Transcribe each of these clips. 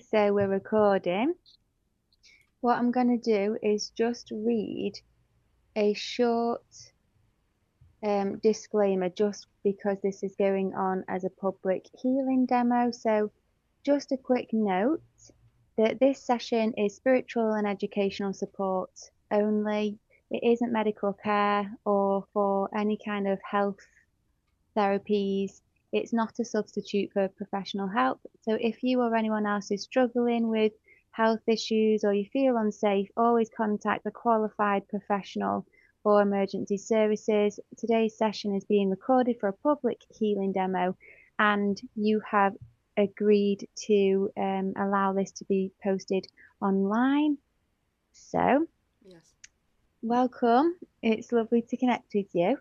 so we're recording. What I'm going to do is just read a short disclaimer just because this is going on as a public healing demo. So just a quick note that this session is spiritual and educational support only. It isn't medical care or for any kind of health therapies. It's not a substitute for professional help. So if you or anyone else is struggling with health issues or you feel unsafe, always contact a qualified professional or emergency services. Today's session is being recorded for a public healing demo, and you have agreed to allow this to be posted online. So, Yes. welcome. It's lovely to connect with you.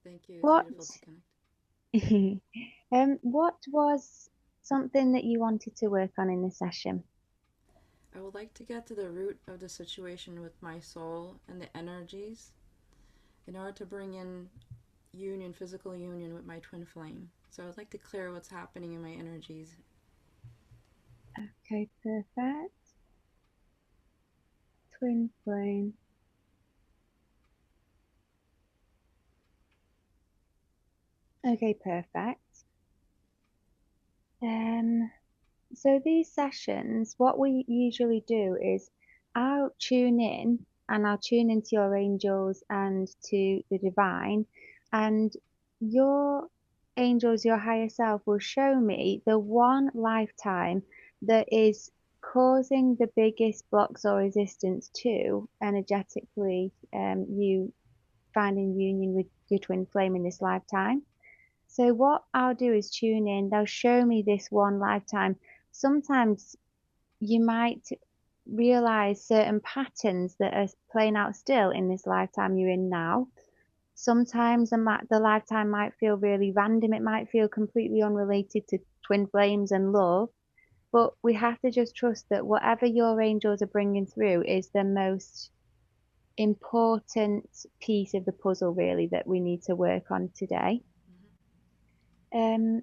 Thank you. It's What beautiful to connect. what was something that you wanted to work on in this session? I would like to get to the root of the situation with my soul and the energies in order to bring in union, physical union with my twin flame. So I'd like to clear what's happening in my energies. Okay, perfect. Twin flame. Okay, perfect. Um, so these sessions, what we usually do is I'll tune in and I'll tune into your angels and to the divine, and your angels, your higher self, will show me the one lifetime that is causing the biggest blocks or resistance to energetically you finding union with your twin flame in this lifetime. So what I'll do is tune in. They'll show me this one lifetime. Sometimes you might realize certain patterns that are playing out still in this lifetime you're in now. Sometimes the lifetime might feel really random. It might feel completely unrelated to twin flames and love. But we have to just trust that whatever your angels are bringing through is the most important piece of the puzzle, really, that we need to work on today. Um,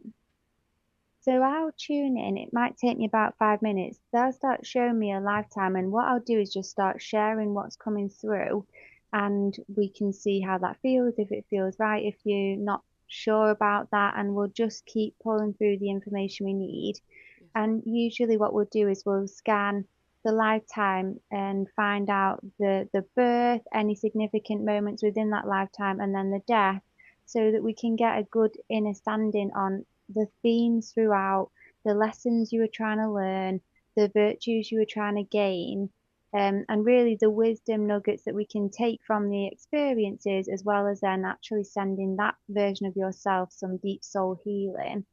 So I'll tune in. It might take me about 5 minutes. They'll start showing me a lifetime, and what I'll do is just start sharing what's coming through, and we can see how that feels, if it feels right, if you're not sure about that, and we'll just keep pulling through the information we need. Yes. And usually what we'll do is we'll scan the lifetime and find out the birth, any significant moments within that lifetime, and then the death, so that we can get a good understanding on the themes throughout, the lessons you were trying to learn, the virtues you were trying to gain, and really the wisdom nuggets that we can take from the experiences, as well as then actually sending that version of yourself some deep soul healing,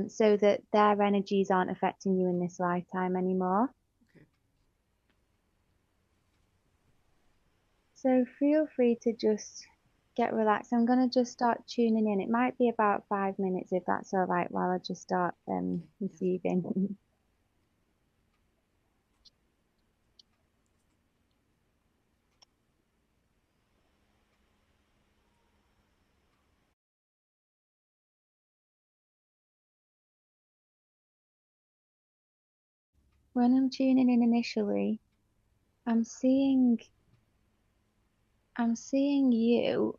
so that their energies aren't affecting you in this lifetime anymore. Okay. So feel free to just get relaxed. I'm going to just start tuning in. It might be about 5 minutes if that's all right while I just start Okay. Yes. receiving. When I'm tuning in initially, I'm seeing I'm seeing you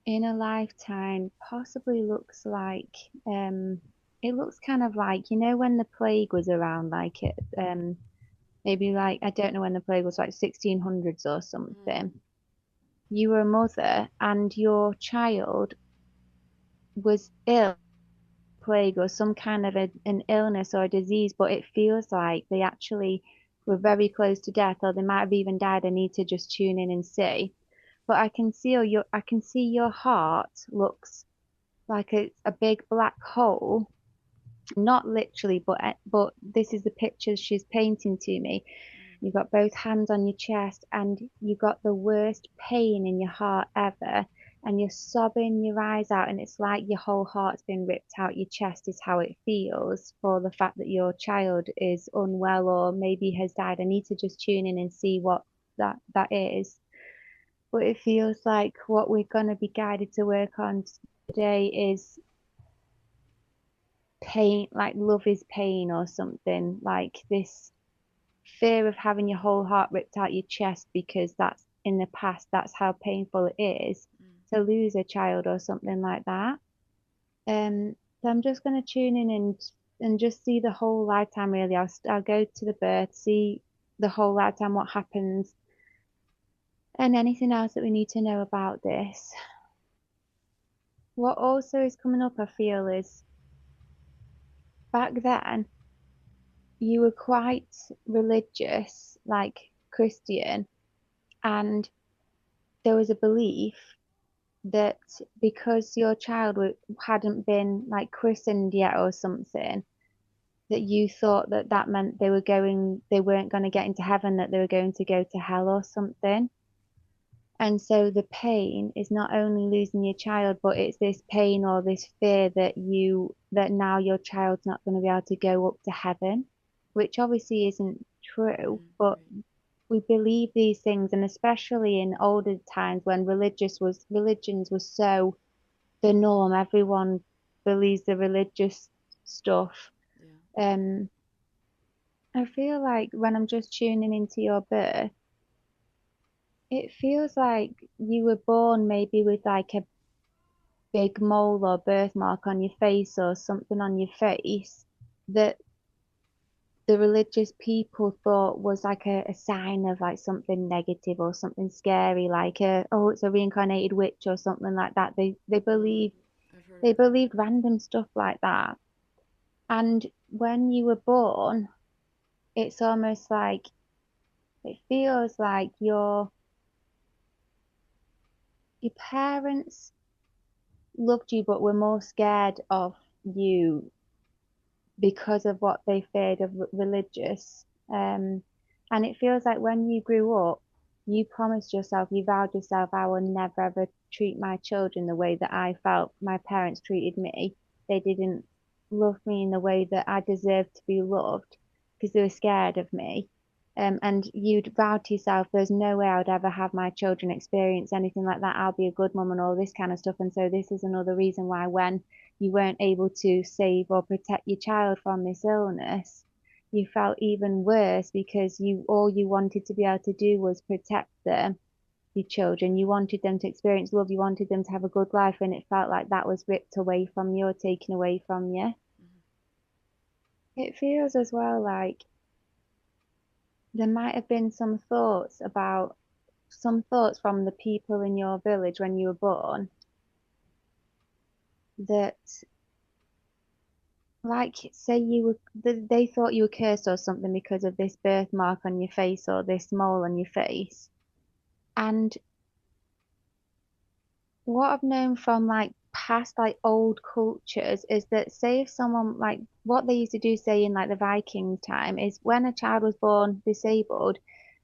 in a lifetime possibly looks like it looks kind of like, when the plague was around, like it maybe, like, I don't know when the plague was, like 1600s or Mm. something. You were a mother and your child was ill, plague or some kind of an illness or a disease, but it feels like they actually were very close to death, or they might have even died. I need to just tune in and see. But I can see your heart looks like it's a big black hole. Not literally, but this is the picture she's painting to me. Mm. You've got both hands on your chest, and you got the worst pain in your heart ever, and you're sobbing your eyes out, and it's like your whole heart's been ripped out your chest, is how it feels, for the fact that your child is unwell or maybe has died. I need to just tune in and see what that is. But it feels like what we're going to be guided to work on today is pain, like love is pain or something, like this fear of having your whole heart ripped out your chest because that's in the past, that's how painful it is Mm. to lose a child or something like that. So I'm just going to tune in and just see the whole lifetime really. I'll go to the birth, see the whole lifetime, what happens, and anything else that we need to know about this. What also is coming up, I feel, is back then you were quite religious, like Christian, and there was a belief that because your child hadn't been like christened yet or something, that you thought that that meant they weren't going to get into heaven, that they were going to go to hell or something. And so the pain is not only losing your child, but it's this pain or this fear that now your child's not going to be able to go up to heaven, which obviously isn't true, Mm. but Right. we believe these things, and especially in older times when religions were so the norm, everyone believes the religious stuff. Yeah. Um, I feel like when I'm just tuning into your birth, it feels like you were born maybe with like a big mole or birthmark on your face or something on your face that the religious people thought was like a sign of like something negative or something scary, like it's a reincarnated witch or something like that. Oh, I've heard They of that. believed random stuff like that. And when you were born, it's almost like it feels like your parents loved you but were more scared of you because of what they feared of religious. Um, and it feels like when you grew up, you promised yourself, you vowed yourself, I will never ever treat my children the way that I felt my parents treated me. They didn't love me in the way that I deserved to be loved because they were scared of me. And you'd vowed to yourself, there's no way I would ever have my children experience anything like that. I'll be a good mum and all this kind of stuff. And so this is another reason why when you weren't able to save or protect your child from this illness, you felt even worse because you all you wanted to be able to do was protect them, your children. You wanted them to experience love, you wanted them to have a good life, and it felt like that was ripped away from you or taken away from you. Mm-hmm. It feels as well like there might have been some thoughts from the people in your village when you were born that like say they thought you were cursed or something because of this birthmark on your face or this mole on your face. And what I've known from like past like old cultures is that say if someone like what they used to do say in like the Viking time is when a child was born disabled,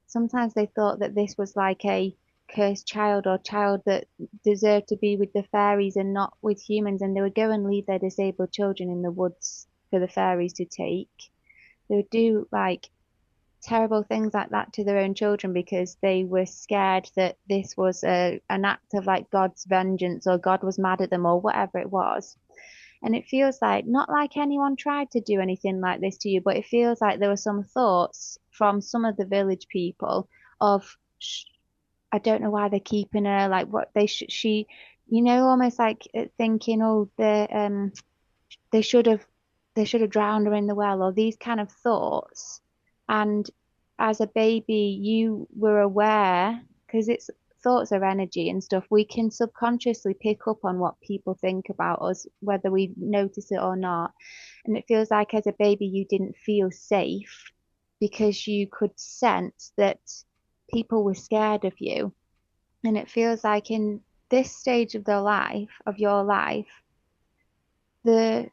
sometimes they thought that this was like a cursed child or child that deserved to be with the fairies and not with humans, and they would go and leave their disabled children in the woods for the fairies to take. They would do like terrible things like that to their own children because they were scared that this was an act of like God's vengeance or God was mad at them or whatever it was. And it feels like not like anyone tried to do anything like this to you, but it feels like there were some thoughts from some of the village people of I don't know why they're keeping her, like what she, almost like thinking, oh, they should have they should have drowned her in the well or these kind of thoughts. And as a baby you were aware because it's thoughts are energy and stuff, we can subconsciously pick up on what people think about us whether we notice it or not. And it feels like as a baby you didn't feel safe because you could sense that people were scared of you. And it feels like in this stage of your life, the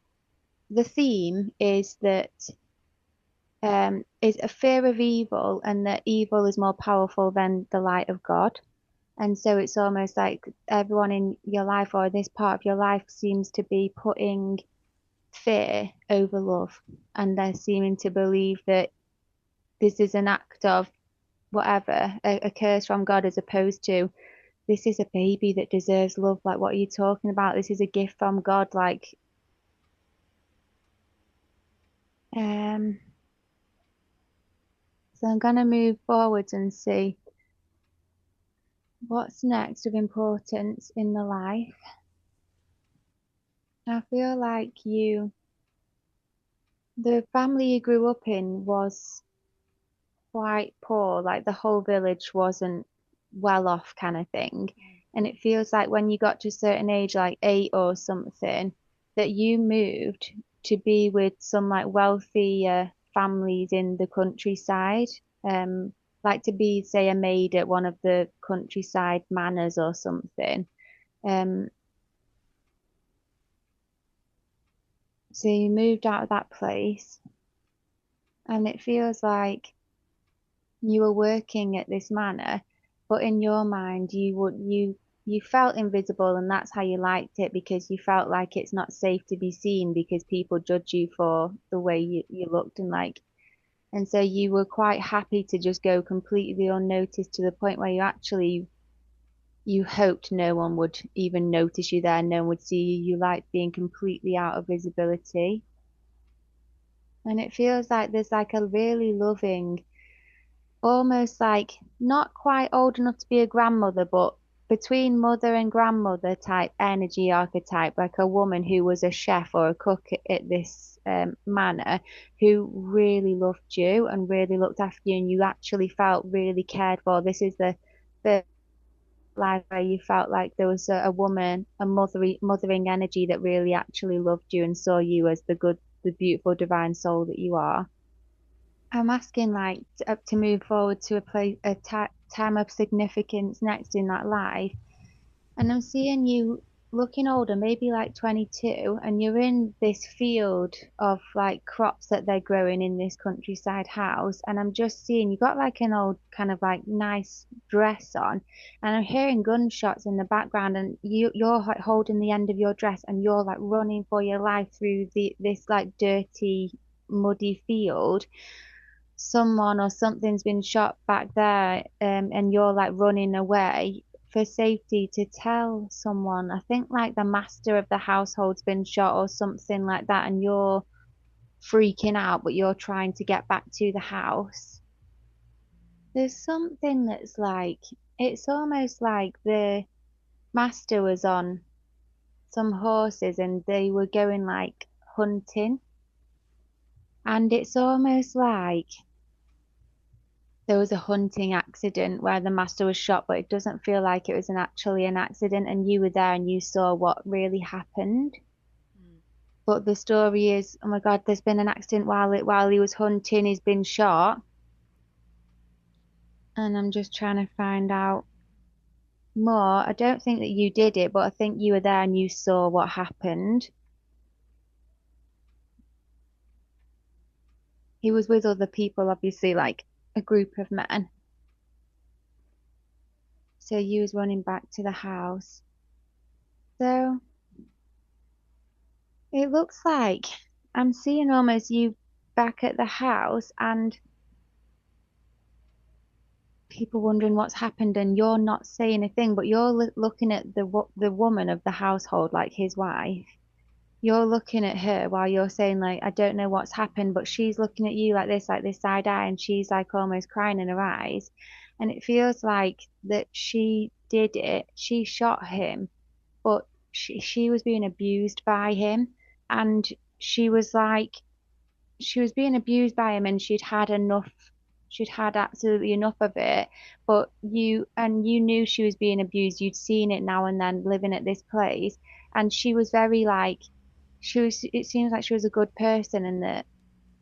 the theme is a fear of evil and that evil is more powerful than the light of God. And so it's almost like everyone in your life or this part of your life seems to be putting fear over love. And they're seeming to believe that this is an act of whatever, a curse from God, as opposed to this is a baby that deserves love. Like, what are you talking about? This is a gift from God. Like, Um, so I'm gonna move forwards and see what's next of importance in the life. I feel like the family you grew up in was quite poor, like the whole village wasn't well off kind of thing. And it feels like when you got to a certain age, like 8 or something, that you moved to be with some like wealthier families in the countryside. Um, like to be, say, a maid at one of the countryside manors or something. Um, so you moved out of that place, and it feels like you were working at this manor, but in your mind you felt invisible, and that's how you liked it because you felt like it's not safe to be seen because people judge you for the way you looked and like, and so you were quite happy to just go completely unnoticed to the point where you hoped no one would even notice you there, no one would see you. You liked being completely out of visibility. And it feels like there's like a really loving, almost like not quite old enough to be a grandmother, but between mother and grandmother type energy archetype, like a woman who was a chef or a cook at this manor, who really loved you and really looked after you, and you actually felt really cared for. This is the life where you felt like there was a woman, a mothering energy that really actually loved you and saw you as the good, the beautiful, divine soul that you are. I'm asking like to move forward to a time of significance next in that life, and I'm seeing you looking older, maybe like 22, and you're in this field of like crops that they're growing in this countryside house, and I'm just seeing you got like an old kind of like nice dress on, and I'm hearing gunshots in the background, and you're like holding the end of your dress, and you're like running for your life through the this like dirty, muddy field. Someone or something's been shot back there, and you're like running away for safety to tell someone. I think like the master of the household's been shot or something like that, and you're freaking out, but you're trying to get back to the house. There's something that's like, it's almost like the master was on some horses and they were going like hunting, and it's almost like there was a hunting accident where the master was shot, but it doesn't feel like it was actually an accident, and you were there and you saw what really happened. Mm. But the story is, oh my God, there's been an accident while he was hunting, he's been shot, and I'm just trying to find out more. I don't think that you did it, but I think you were there and you saw what happened. He was with other people, obviously, like a group of men. So you was running back to the house. So it looks like I'm seeing almost you back at the house and people wondering what's happened, and you're not saying a thing, but you're looking at the woman of the household, like his wife. You're looking at her while you're saying like, I don't know what's happened, but she's looking at you like this side eye, and she's like almost crying in her eyes. And it feels like that she did it. She shot him, but she was being abused by him, and she was like she was being abused by him, and she'd had absolutely enough of it. But you knew she was being abused, you'd seen it now and then living at this place, and she was very like, it seems like she was a good person and that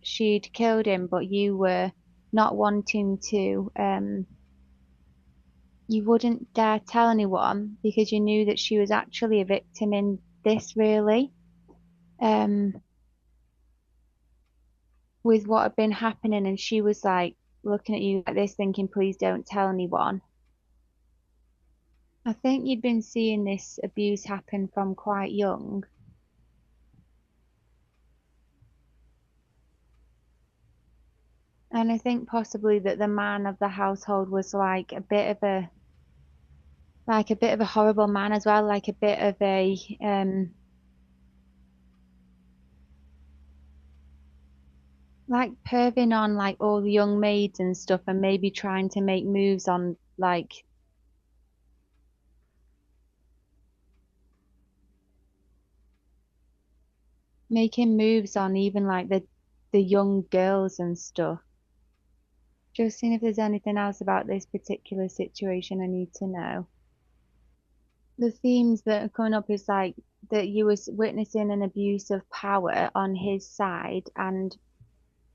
she'd killed him, but you were not wanting to, you wouldn't dare tell anyone because you knew that she was actually a victim in this, really. um with what had been happening, and she was like looking at you like this, thinking, please don't tell anyone. I think you'd been seeing this abuse happen from quite young. And I think possibly that the man of the household was like a bit of a horrible man as well, like a bit of a, um like perving on like all the young maids and stuff and maybe trying to make moves on like making moves on even like the young girls and stuff. Just seeing if there's anything else about this particular situation I need to know. The themes that are coming up is like that you was witnessing an abuse of power on his side and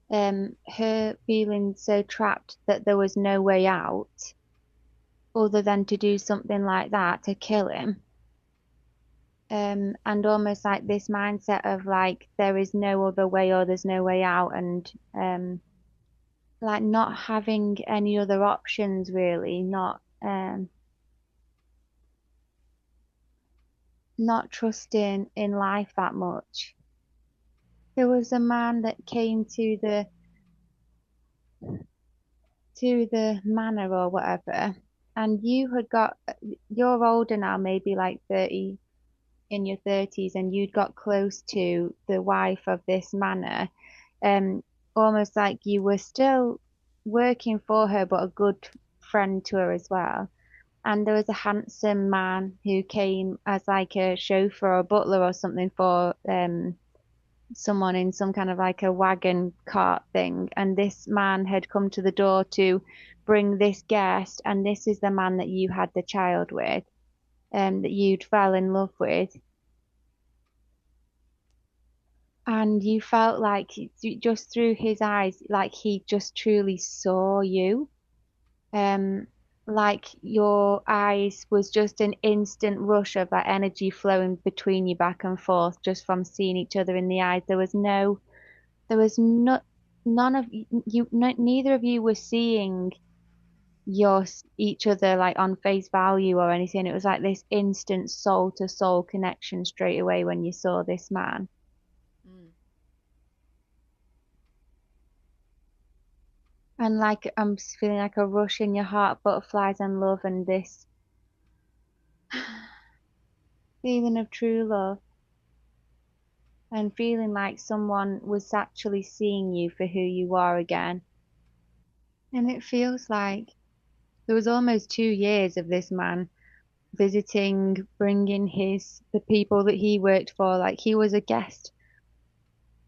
her feeling so trapped that there was no way out other than to do something like that to kill him. And almost like this mindset of like there is no other way or there's no way out and like not having any other options really, not trusting in life that much. There was a man that came to the manor or whatever, and you're older now, maybe like 30 in your 30s, and you'd got close to the wife of this manor, um, almost like you were still working for her, but a good friend to her as well. And there was a handsome man who came as like a chauffeur or butler or something for someone in some kind of like a wagon cart thing. And this man had come to the door to bring this guest, and this is the man that you had the child with, that you'd fell in love with. And you felt like just through his eyes, like he just truly saw you. Um, like your eyes was just an instant rush of that energy flowing between you back and forth just from seeing each other in the eyes. There was no, none of you, no, neither of you were seeing each other like on face value or anything. It was like this instant soul to soul connection straight away when you saw this man. Mm. And like I'm feeling like a rush in your heart, butterflies and love, and this feeling of true love, and feeling like someone was actually seeing you for who you are again. And it feels like there was almost 2 years of this man visiting, bringing the people that he worked for, like he was a guest,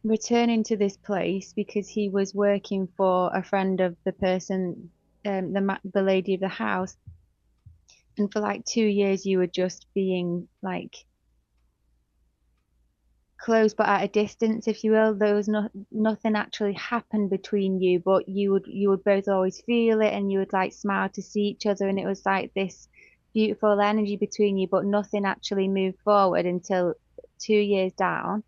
returning to this place because he was working for a friend of the person, the lady of the house. And for like 2 years, you were just being like close but at a distance, if you will. There was nothing actually happened between you, but you would both always feel it, and you would like smile to see each other, and it was like this beautiful energy between you, but nothing actually moved forward until 2 years down.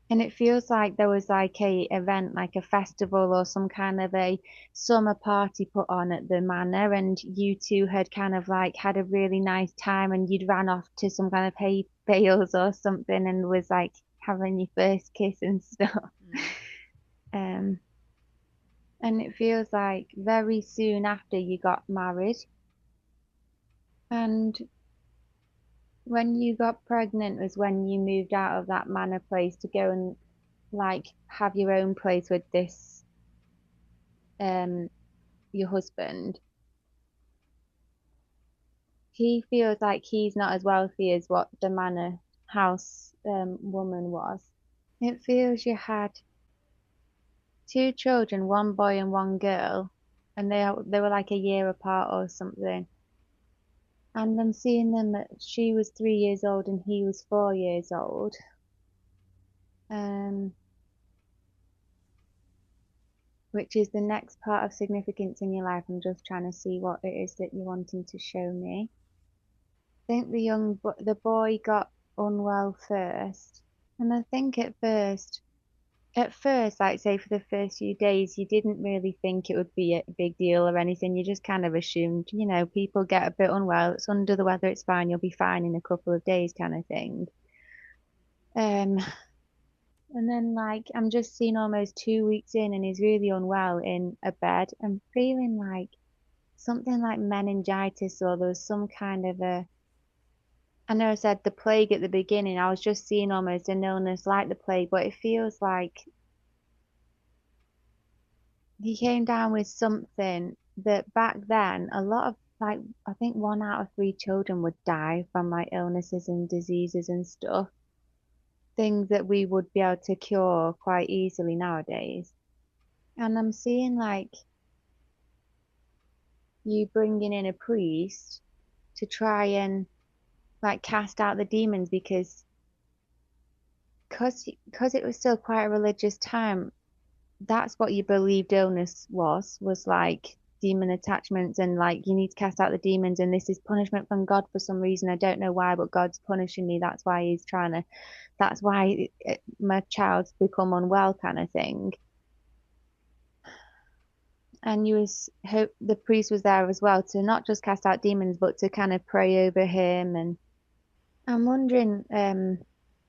And it feels like there was like a event, like a festival or some kind of a summer party put on at the manor, and you two had kind of like had a really nice time, and you'd ran off to some kind of hay bales or something, and was like having your first kiss and stuff. Mm. Um, and it feels like very soon after you got married, and when you got pregnant was when you moved out of that manor place to go and like have your own place with this um your husband. He feels like he's not as wealthy as what the manor house woman was. It feels you had two children, one boy and one girl, and they were like a year apart or something. And I'm seeing them she was 3 years old and he was 4 years old. Um, which is the next part of significance in your life. I'm just trying to see what it is that you're wanting to show me. I think the boy got unwell first, and I think at first, like say for the first few days, you didn't really think it would be a big deal or anything. You just kind of assumed, people get a bit unwell, it's under the weather, it's fine, you'll be fine in a couple of days, kind of thing. Um, and then like I'm just seeing almost 2 weeks in, and he's really unwell in a bed. I'm feeling like something like meningitis, or there was some kind of a I know I said the plague at the beginning. I was just seeing almost an illness like the plague, but it feels like he came down with something that back then a lot of like I think 1 out of 3 children would die from like illnesses and diseases and stuff, things that we would be able to cure quite easily nowadays. And I'm seeing like you bringing in a priest to try and like cast out the demons because it was still quite a religious time. That's what you believed illness was like demon attachments and like you need to cast out the demons and this is punishment from God for some reason. I don't know why, but God's punishing me. That's why my child's become unwell kind of thing. And you was hope the priest was there as well to not just cast out demons, but to kind of pray over him. And I'm wondering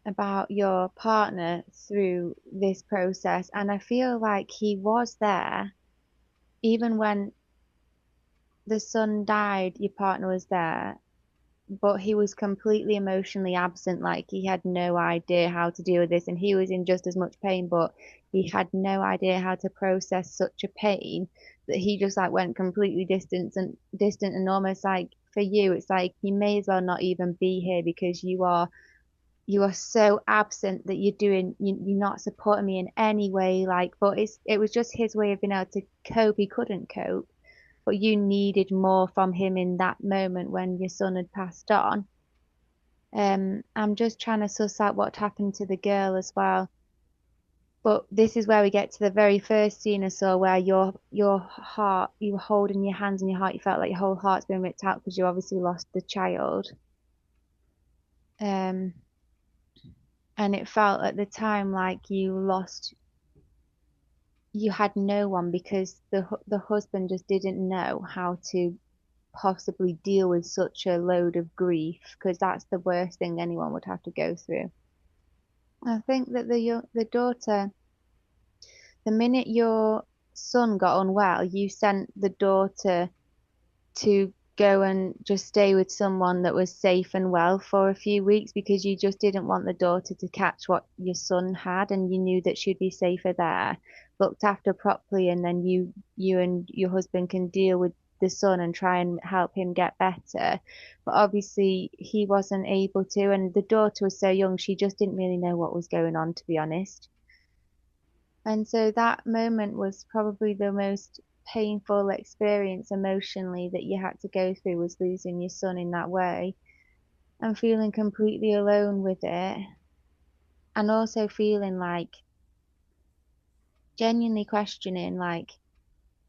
about your partner through this process, and I feel like he was there even when the son died. Your partner was there, but he was completely emotionally absent. Like he had no idea how to deal with this, and he was in just as much pain, but he had no idea how to process such a pain that he just like went completely distant and almost like for you, it's like you may as well not even be here because you are so absent that you're not supporting me in any way. Like, but it was just his way of being able to cope. He couldn't cope, but you needed more from him in that moment when your son had passed on. I'm just trying to suss out what happened to the girl as well. But this is where we get to the very first scene I saw where your heart, you were holding your hands in your heart, you felt like your whole heart's been ripped out because you obviously lost the child. Um, and it felt at the time like you had no one because the husband just didn't know how to possibly deal with such a load of grief because that's the worst thing anyone would have to go through. I think that the daughter, the minute your son got unwell, you sent the daughter to go and just stay with someone that was safe and well for a few weeks because you just didn't want the daughter to catch what your son had and you knew that she'd be safer there, looked after properly, and then you and your husband can deal with the son and try and help him get better. But obviously he wasn't able to, and the daughter was so young, she just didn't really know what was going on, to be honest. And so that moment was probably the most painful experience emotionally that you had to go through was losing your son in that way and feeling completely alone with it and also feeling like genuinely questioning like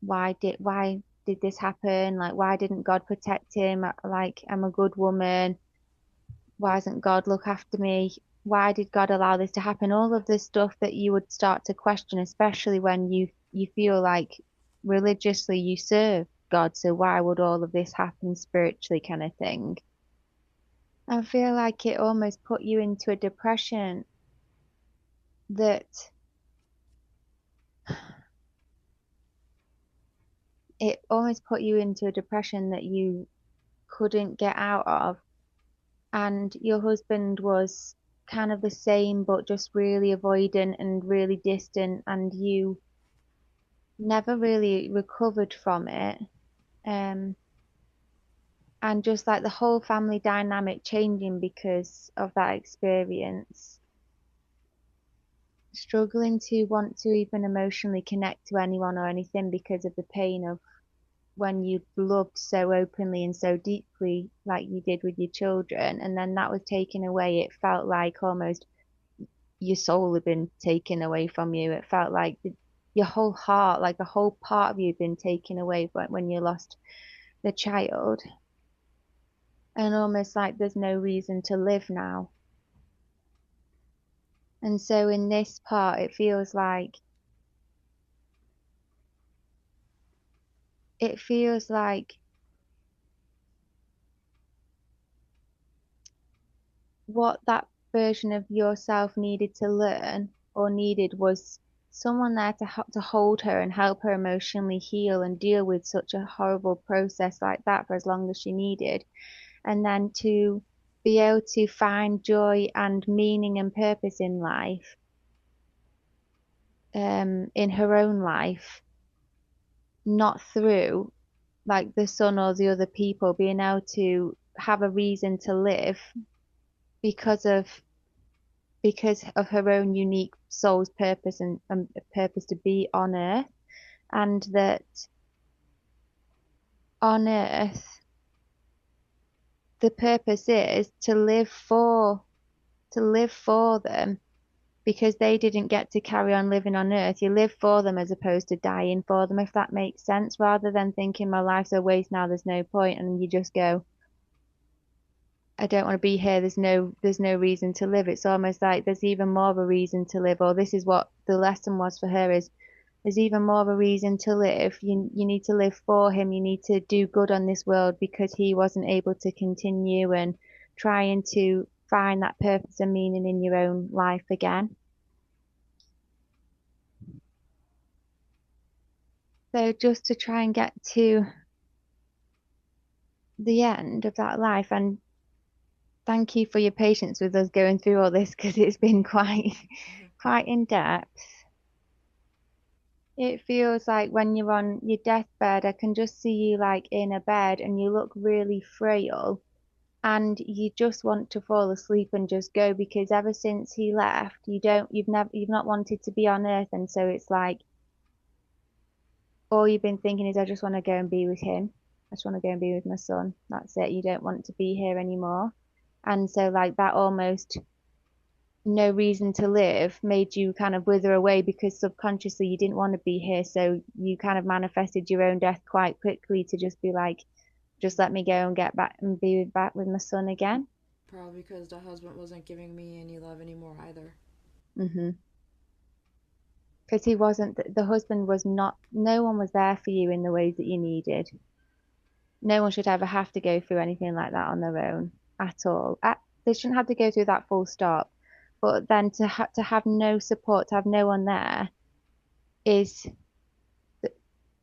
why did this happen? Like why didn't God protect him? Like I'm a good woman. Why doesn't God look after me? Why did God allow this to happen? All of this stuff that you would start to question, especially when you feel like religiously you serve God, so why would all of this happen spiritually kind of thing? I feel like it almost put you into a depression that it almost put you into a depression that you couldn't get out of. And your husband was kind of the same, but just really avoidant and really distant, and you never really recovered from it. Um, and just like the whole family dynamic changing because of that experience, struggling to want to even emotionally connect to anyone or anything because of the pain of when you loved so openly and so deeply, like you did with your children, and then that was taken away. It felt like almost your soul had been taken away from you. It felt like your whole heart, like a whole part of you, had been taken away when you lost the child, and almost like there's no reason to live now. And so in this part, it feels like what that version of yourself needed to learn or needed was someone there to hold her and help her emotionally heal and deal with such a horrible process like that for as long as she needed, and then to be able to find joy and meaning and purpose in life, in her own life, not through like the son or the other people, being able to have a reason to live because of because of her own unique soul's purpose and purpose to be on earth, and that on earth the purpose is to live for them because they didn't get to carry on living on earth. You live for them as opposed to dying for them, if that makes sense, rather than thinking my life's a waste now, there's no point, and you just go, I don't want to be here, there's no reason to live. It's almost like there's even more of a reason to live, or this is what the lesson was for her is there's even more of a reason to live. You need to live for him. You need to do good on this world because he wasn't able to continue and trying to find that purpose and meaning in your own life again. So just to try and get to the end of that life, and thank you for your patience with us going through all this because it's been quite quite in depth. It feels like when you're on your deathbed, I can just see you like in a bed and you look really frail and you just want to fall asleep and just go because ever since he left, you've not wanted to be on earth, and so it's like all you've been thinking is I just want to go and be with him. I just want to go and be with my son. That's it. You don't want to be here anymore. And so like that almost no reason to live made you kind of wither away because subconsciously you didn't want to be here. So you kind of manifested your own death quite quickly to just be like, just let me go and get back and be back with my son again. Probably because the husband wasn't giving me any love anymore either. Hmm. Because he wasn't, the husband was not, no one was there for you in the ways that you needed. No one should ever have to go through anything like that on their own at all. They shouldn't have to go through that full stop. But then to have no support, to have no one there is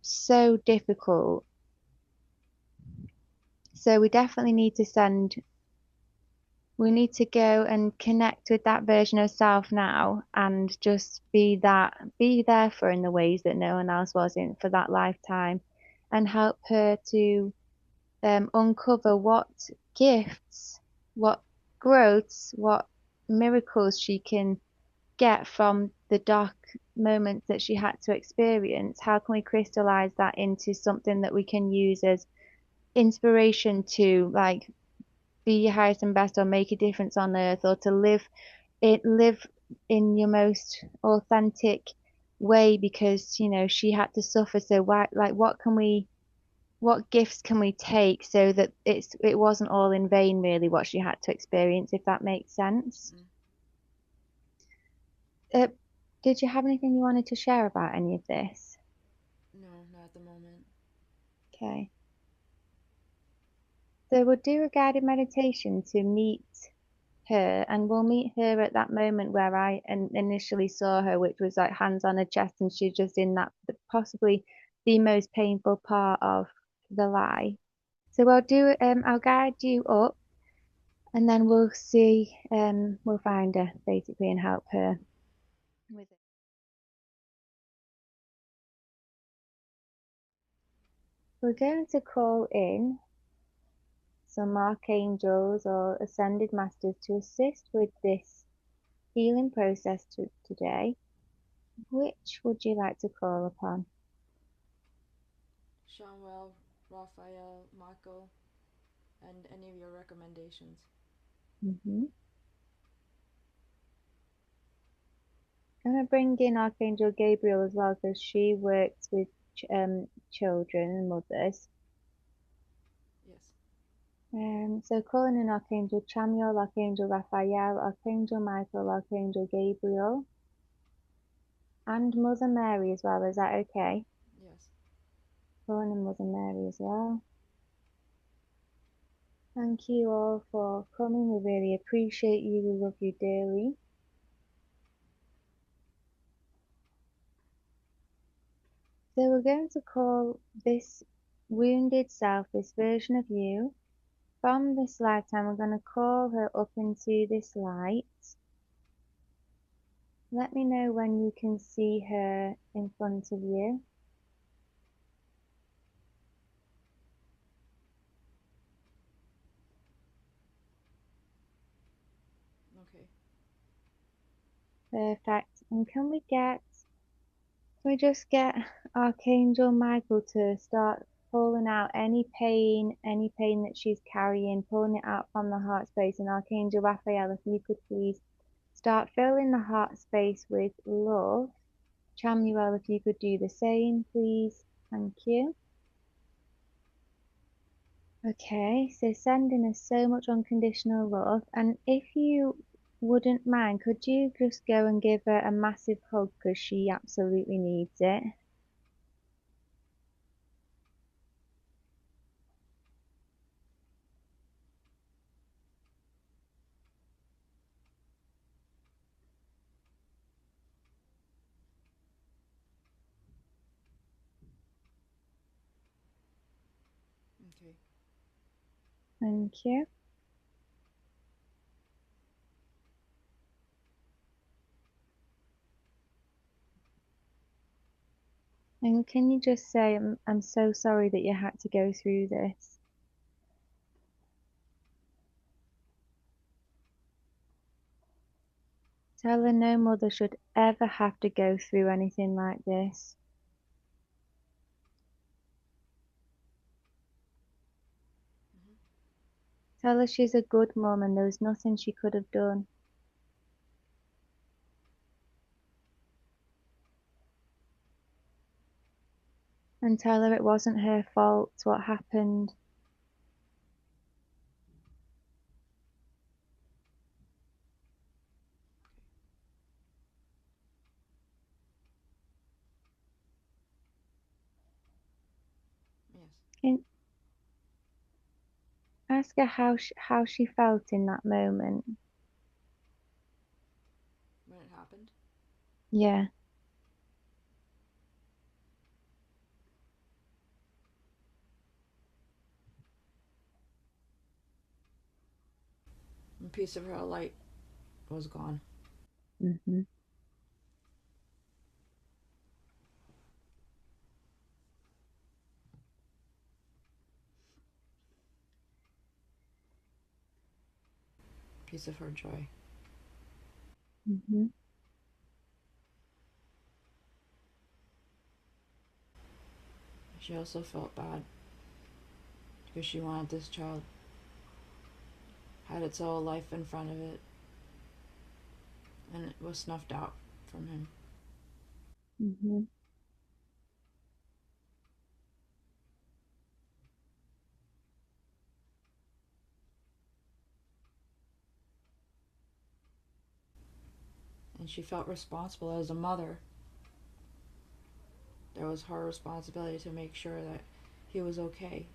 so difficult. So we need to go and connect with that version of self now and just be there for her in the ways that no one else was in for that lifetime and help her to uncover what gifts, what growths, what miracles she can get from the dark moments that she had to experience. How can we crystallize that into something that we can use as inspiration to like be your highest and best or make a difference on earth or to live in your most authentic way because she had to suffer, so why, like what gifts can we take so that it wasn't all in vain really what she had to experience, if that makes sense. Mm. uh, did you have anything you wanted to share about any of this? No, not at the moment. Okay, so we'll do a guided meditation to meet her, and we'll meet her at that moment where I initially saw her, which was like hands on her chest, and she's just in that possibly the most painful part of the lie. So I'll guide you up, and then we'll find her basically and help her with it. We're going to call in some archangels or ascended masters to assist with this healing process today. Which would you like to call upon? Shamwell, Raphael, Mako, and any of your recommendations. Hmm. I'm going to bring in Archangel Gabriel as well because she works with children and mothers. Yes. So calling in Archangel Chamuel, Archangel Raphael, Archangel Michael, Archangel Gabriel, and Mother Mary as well. Is that okay? Yes. Calling in Mother Mary as well. Thank you all for coming. We really appreciate you. We love you dearly. So we're going to call this wounded self, this version of you, from this lifetime, we're going to call her up into this light. Let me know when you can see her in front of you. Okay. Perfect. And can we just get Archangel Michael to start pulling out any pain that she's carrying, pulling it out from the heart space. And Archangel Raphael, if you could please start filling the heart space with love. Chamuel, if you could do the same, please. Thank you. Okay, so sending us so much unconditional love. And if you wouldn't mind, could you just go and give her a massive hug because she absolutely needs it? Okay. Thank you. And can you just say, I'm so sorry that you had to go through this. Tell her no mother should ever have to go through anything like this. Mm-hmm. Tell her she's a good mum and there was nothing she could have done. And tell her it wasn't her fault what happened. Yes. Can ask her how she felt in that moment. When it happened, Yeah. a piece of her light was gone. Hmm. A piece of her joy. Hmm. She also felt bad because she wanted this child, had its whole life in front of it, and it was snuffed out from him. Hmm. And she felt responsible as a mother. That was her responsibility to make sure that he was okay.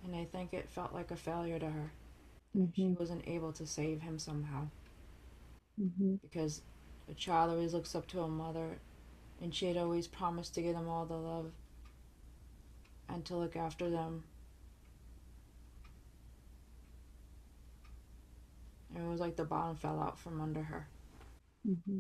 And I think it felt like a failure to her that she Hmm. wasn't able to save him somehow. Hmm. Because a child always looks up to a mother, and she had always promised to give them all the love and to look after them. And it was like the bottom fell out from under her. Hmm.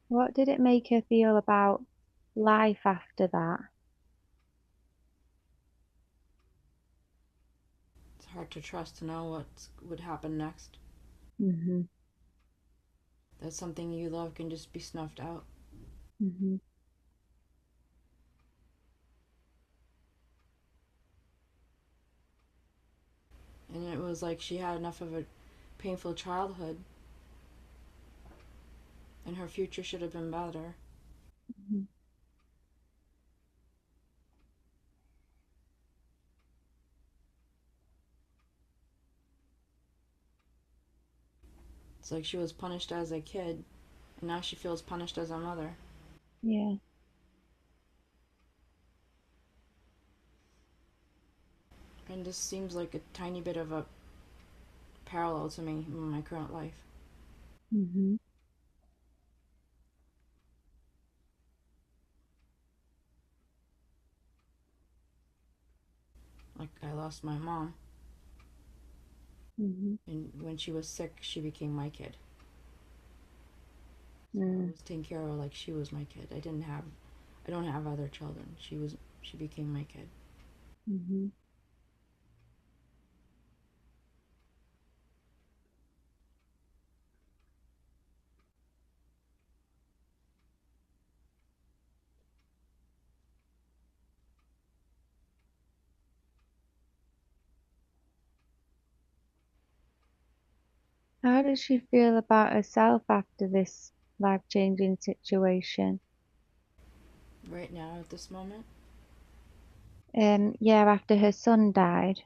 What did it make her feel about life after that? It's hard to trust to know what would happen next. Hmm. That something you love can just be snuffed out. Hmm. was like she had enough of a painful childhood and her future should have been better. Mhm. It's like she was punished as a kid and now she feels punished as a mother. Yeah. And this seems like a tiny bit of a parallel to me in my current life. Hmm. Like I lost my mom, Hmm. and when she was sick, she became my kid. So I Mm. was taking care of her like she was my kid. I don't have other children. She became my kid. Hmm. How does she feel about herself after this life-changing situation? Right now, at this moment, Yeah, after her son died.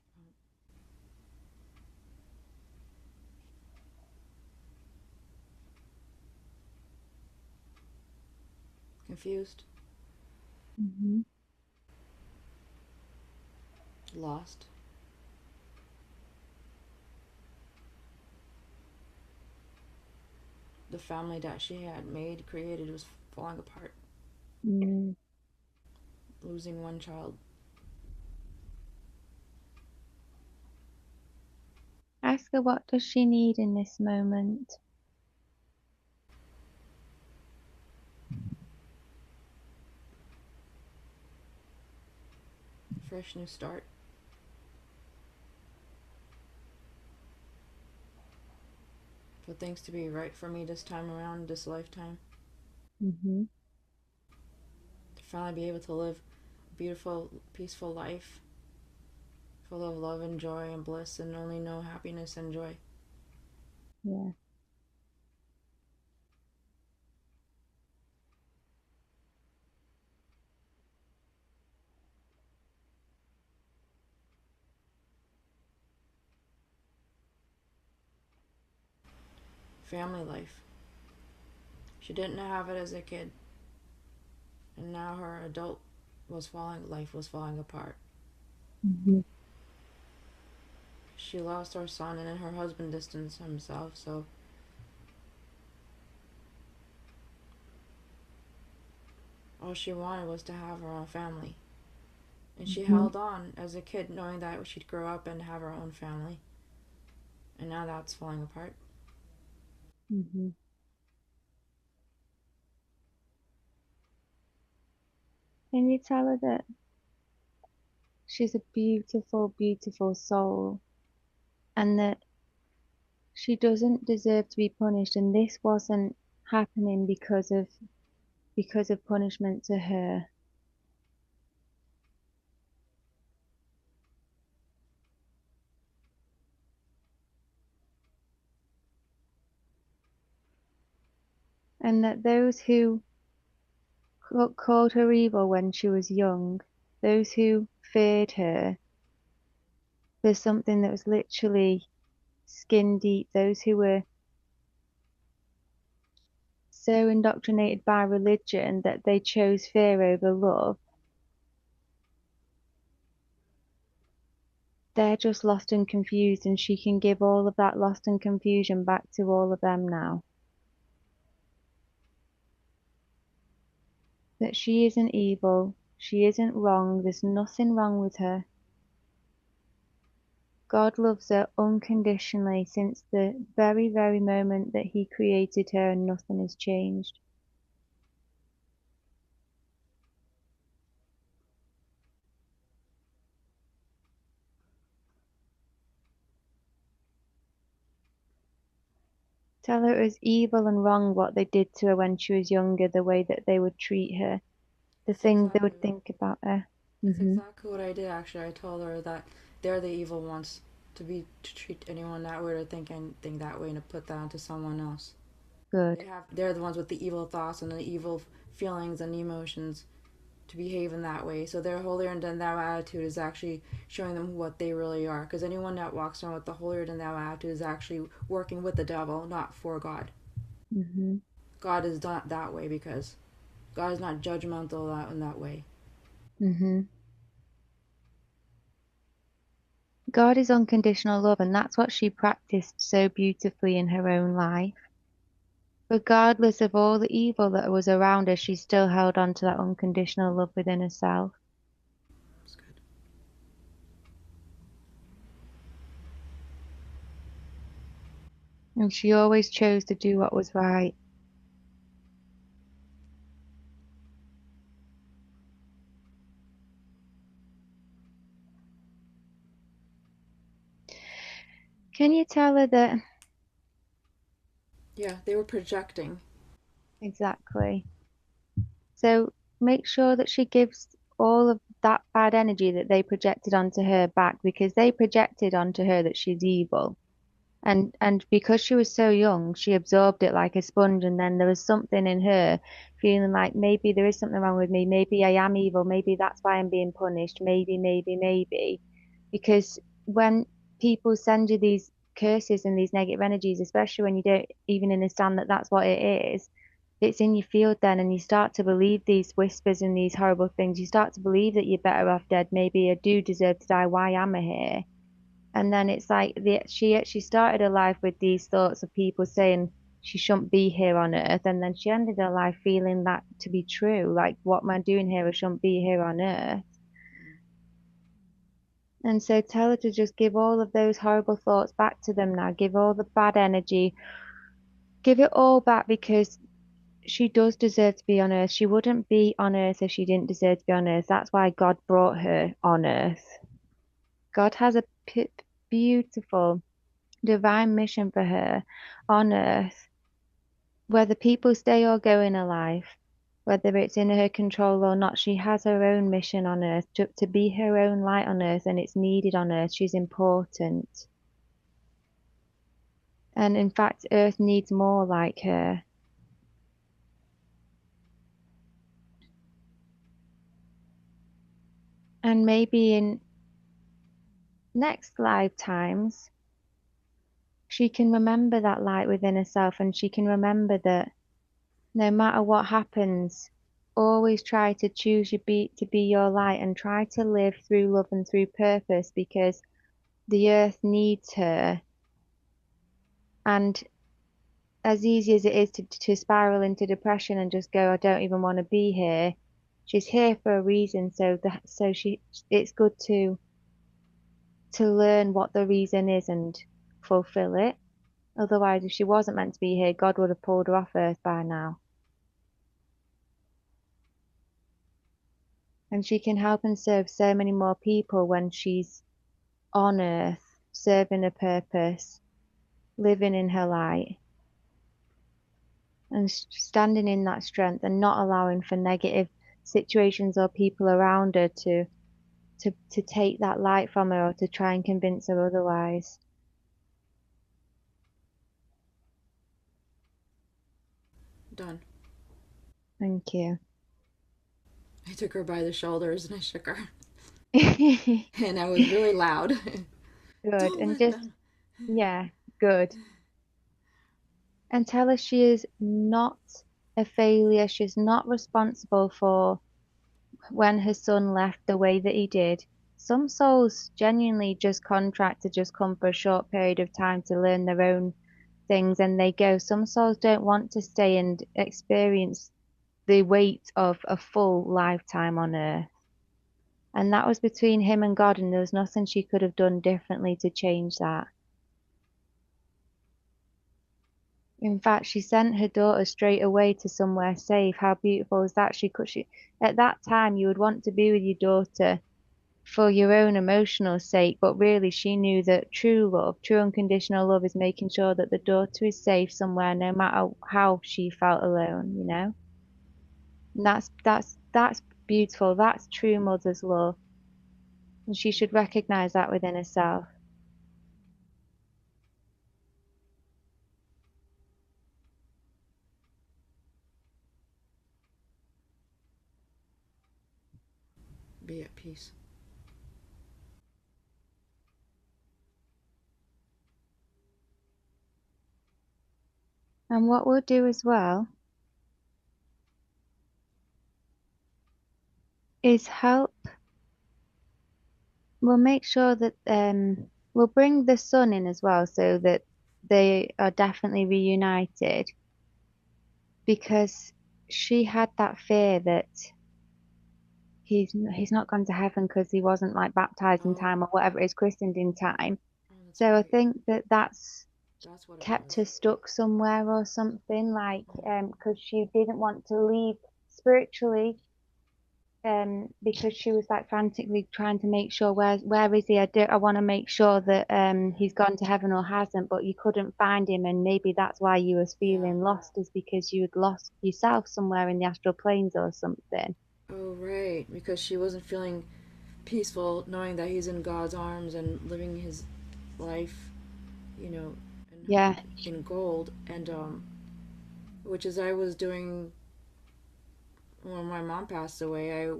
confused, Hmm. lost. The family that she had made, created, was falling apart. Mm. Losing one child. Ask her what does she need in this moment. Fresh new start. For things to be right for me this time around, this lifetime. Hmm. To finally be able to live a beautiful, peaceful life full of love and joy and bliss and only know happiness and joy. Yeah. Family life. She didn't have it as a kid, and now her adult life was falling apart. Hmm. She lost her son and then her husband distanced himself, so all she wanted was to have her own family. And she Hmm. held on as a kid knowing that she'd grow up and have her own family. And now that's falling apart. Hmm. Can you tell her that she's a beautiful, beautiful soul and that she doesn't deserve to be punished and this wasn't happening because of punishment to her. And that those who called her evil when she was young, those who feared her for something that was literally skin deep, those who were so indoctrinated by religion that they chose fear over love, they're just lost and confused, and she can give all of that lost and confusion back to all of them now. That she isn't evil, she isn't wrong, there's nothing wrong with her. God loves her unconditionally since the very, very moment that He created her, and nothing has changed. Tell her it was evil and wrong what they did to her when she was younger, the way that they would treat her, the That's things they exactly would what think about her. that's Hmm. exactly what I did actually. I told her that they're the evil ones. to treat anyone that way or think anything that way and to put that onto someone else. Good. They're the ones with the evil thoughts and the evil feelings and emotions to behave in that way. So their holier than thou attitude is actually showing them what they really are. Because anyone that walks around with the holier than thou attitude is actually working with the devil, not for God. Hmm. God is not that way because God is not judgmental in that way. Hmm. God is unconditional love, and that's what she practiced so beautifully in her own life. Regardless of all the evil that was around her, she still held on to that unconditional love within herself. It's good. And she always chose to do what was right. Can you tell her that? Yeah, they were projecting. Exactly. So make sure that she gives all of that bad energy that they projected onto her back, because they projected onto her that she's evil. And because she was so young, she absorbed it like a sponge, and then there was something in her feeling like maybe there is something wrong with me, maybe I am evil, maybe that's why I'm being punished, maybe. Because when people send you these curses and these negative energies, especially when you don't even understand that that's what it is, it's in your field then, and you start to believe these whispers and these horrible things. You start to believe that you're better off dead. Maybe I do deserve to die. Why am I here? And then it's like she started her life with these thoughts of people saying she shouldn't be here on earth, and then she ended her life feeling that to be true. Like, what am I doing here? I shouldn't be here on earth. And so tell her to just give all of those horrible thoughts back to them now. Give all the bad energy, give it all back, because she does deserve to be on earth. She wouldn't be on earth if she didn't deserve to be on earth. That's why God brought her on earth. God has a beautiful divine mission for her on earth, whether people stay or go in her life, whether it's in her control or not. She has her own mission on earth to be her own light on earth, and it's needed on earth. She's important. And in fact, earth needs more like her. And maybe in next lifetimes, she can remember that light within herself, and she can remember that no matter what happens, always try to choose to be your light, and try to live through love and through purpose, because the earth needs her. And as easy as it is to spiral into depression and just go, I don't even want to be here, she's here for a reason. So it's good to learn what the reason is and fulfill it. Otherwise, if she wasn't meant to be here, God would have pulled her off earth by now. And she can help and serve so many more people when she's on earth, serving a purpose, living in her light, and standing in that strength, and not allowing for negative situations or people around her to take that light from her, or to try and convince her otherwise. Done. Thank you. I took her by the shoulders and I shook her. Good. And I was really loud. Don't And let just, them. yeah, good. And tell her she is not a failure. She's not responsible for when her son left the way that he did. Some souls genuinely just contract to just come for a short period of time to learn their own things, and they go. Some souls don't want to stay and experience the weight of a full lifetime on earth. And that was between him and God, and there was nothing she could have done differently to change that. In fact, she sent her daughter straight away to somewhere safe. How beautiful is that? At that time, you would want to be with your daughter for your own emotional sake, but really she knew that true love, true unconditional love, is making sure that the daughter is safe somewhere, no matter how she felt alone. And that's beautiful. That's true mother's love. And she should recognize that within herself. be at peace. And what we'll do as well is help. We'll make sure that we'll bring the son in as well so that they are definitely reunited because she had that fear that he's not gone to heaven because he wasn't like baptized in Oh, time or whatever it is, christened in time. oh, that's So I right. think that that's That's what it kept was. her stuck somewhere or something like Mm. because she didn't want to leave spiritually because she was like frantically trying to make sure where is he? I want to make sure that he's gone to heaven or hasn't, but you couldn't find him, and maybe that's why you was Yeah. feeling lost, is because you had lost yourself somewhere in the astral planes or something. Oh, right. Because she wasn't feeling peaceful knowing that he's in God's arms and living his life, you know, Yeah. in gold. And, which is I was doing when my mom passed away.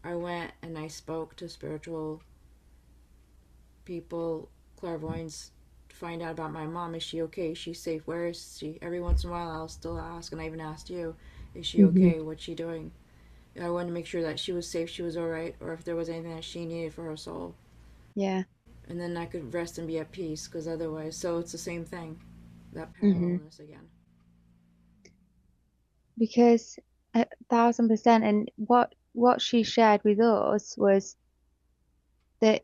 I went and I spoke to spiritual people, clairvoyants, to find out about my mom. Is she okay? Is she safe? Where is she? Every once in a while, I'll still ask, and I even asked you, is she Hmm. okay? What's she doing? I wanted to make sure that she was safe, she was alright, or if there was anything that she needed for her soul. Yeah. And then I could rest and be at peace, because otherwise, so it's the same thing, that Hmm. parallelness again. Because 1,000%, and what she shared with us was that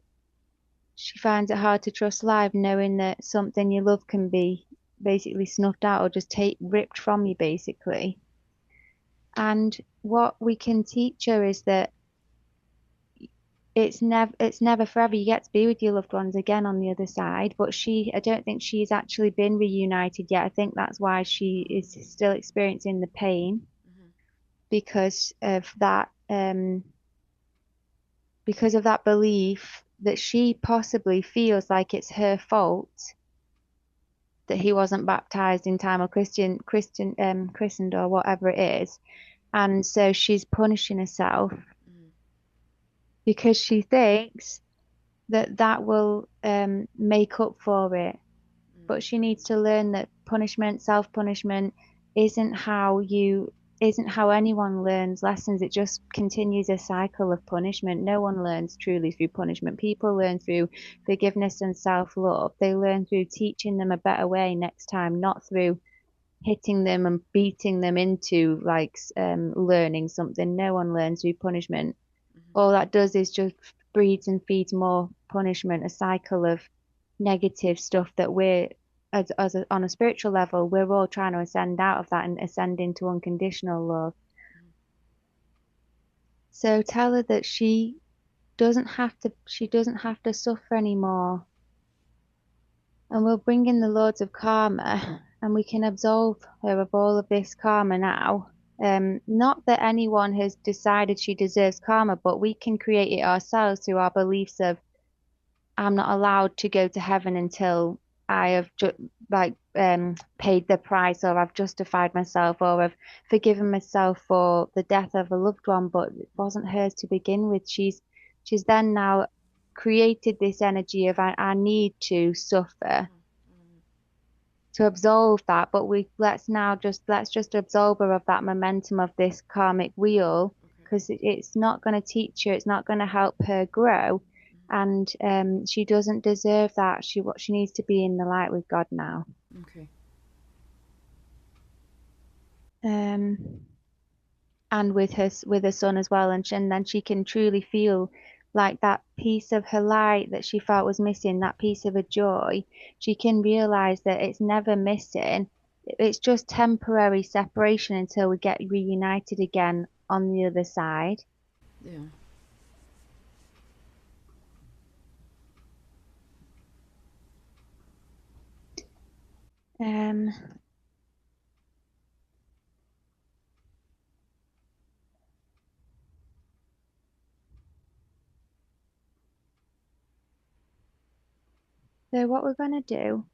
she finds it hard to trust life, knowing that something you love can be basically snuffed out or just take ripped from you, basically. And what we can teach her is that it's never forever. You get to be with your loved ones again on the other side. But I don't think she's actually been reunited yet. I think that's why she is still experiencing the pain Mm-hmm. because of that belief that she possibly feels like it's her fault that he wasn't baptized in time or christened or whatever it is. And so she's punishing herself Mm-hmm. because she thinks that that will make up for it. But she needs to learn that punishment, self-punishment, isn't how you isn't how anyone learns lessons. It just continues a cycle of punishment. No one learns truly through punishment. People learn through forgiveness and self-love. They learn through teaching them a better way next time, not through hitting them and beating them into like learning something. No one learns through punishment. Mm-hmm. All that does is just breeds and feeds more punishment, a cycle of negative stuff that on a spiritual level, we're all trying to ascend out of that and ascend into unconditional love. So tell her that she doesn't have to suffer anymore. And we'll bring in the Lords of Karma and we can absolve her of all of this karma now. Not that anyone has decided she deserves karma, but we can create it ourselves through our beliefs of I'm not allowed to go to heaven until I have paid the price, or I've justified myself, or I've forgiven myself for the death of a loved one, but it wasn't hers to begin with. She's then now created this energy of I need to suffer Mm-hmm. to absolve that, but we let's just absolve her of that momentum of this karmic wheel Okay. because it's not going to teach her, it's not going to help her grow, and she doesn't deserve that. She needs to be in the light with God now. Okay. Um, and with her son as well, and then she can truly feel like that piece of her light that she felt was missing, that piece of her joy. She can realize that it's never missing. It's just temporary separation until we get reunited again on the other side. Yeah. Um, so what we're gonna do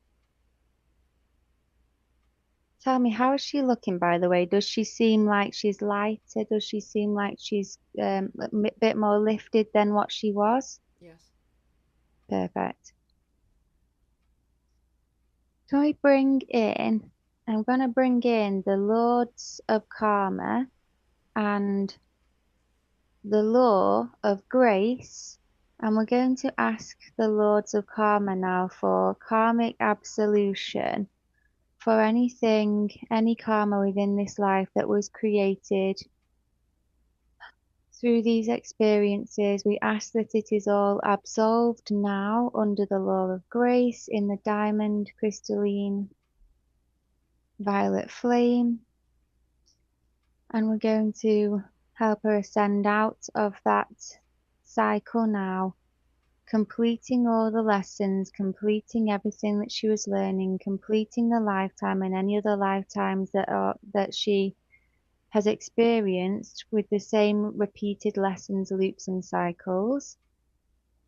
Tell me, how is she looking, by the way? Does she seem like she's lighter? Does she seem like she's a bit more lifted than what she was? Yes. Perfect. Can we bring in, I'm going to bring in the Lords of Karma and the Law of Grace, and we're going to ask the Lords of Karma now for karmic absolution for anything, any karma within this life that was created through these experiences. We ask that it is all absolved now under the law of grace in the diamond crystalline violet flame. And we're going to help her ascend out of that cycle now, completing all the lessons, completing everything that she was learning, completing the lifetime and any other lifetimes that she has experienced with the same repeated lessons, loops and cycles,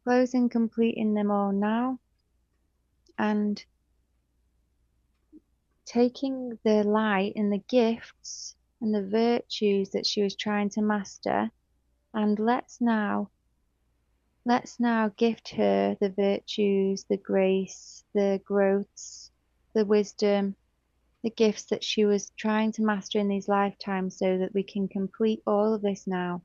closing, completing them all now, and taking the light and the gifts and the virtues that she was trying to master, and let's now gift her the virtues, the grace, the growths, the wisdom, the gifts that she was trying to master in these lifetimes so that we can complete all of this now.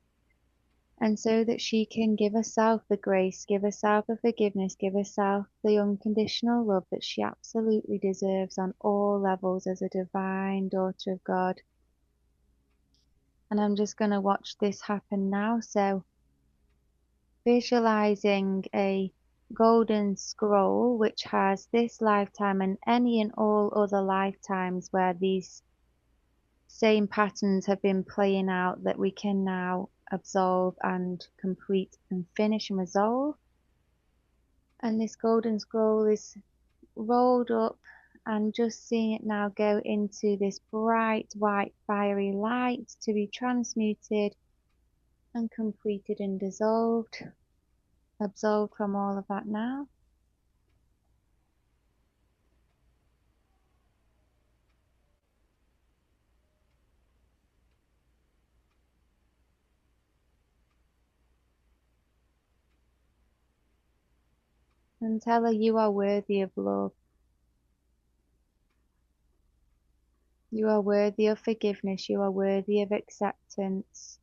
And so that she can give herself the grace, give herself the forgiveness, give herself the unconditional love that she absolutely deserves on all levels as a divine daughter of God. And I'm just going to watch this happen now. So, visualizing a golden scroll which has this lifetime and any and all other lifetimes where these same patterns have been playing out, that we can now absolve and complete and finish and resolve. And this golden scroll is rolled up, and just seeing it now go into this bright white fiery light to be transmuted and completed and dissolved, absolved from all of that now. And tell her you are worthy of love. You are worthy of forgiveness. You are worthy of acceptance.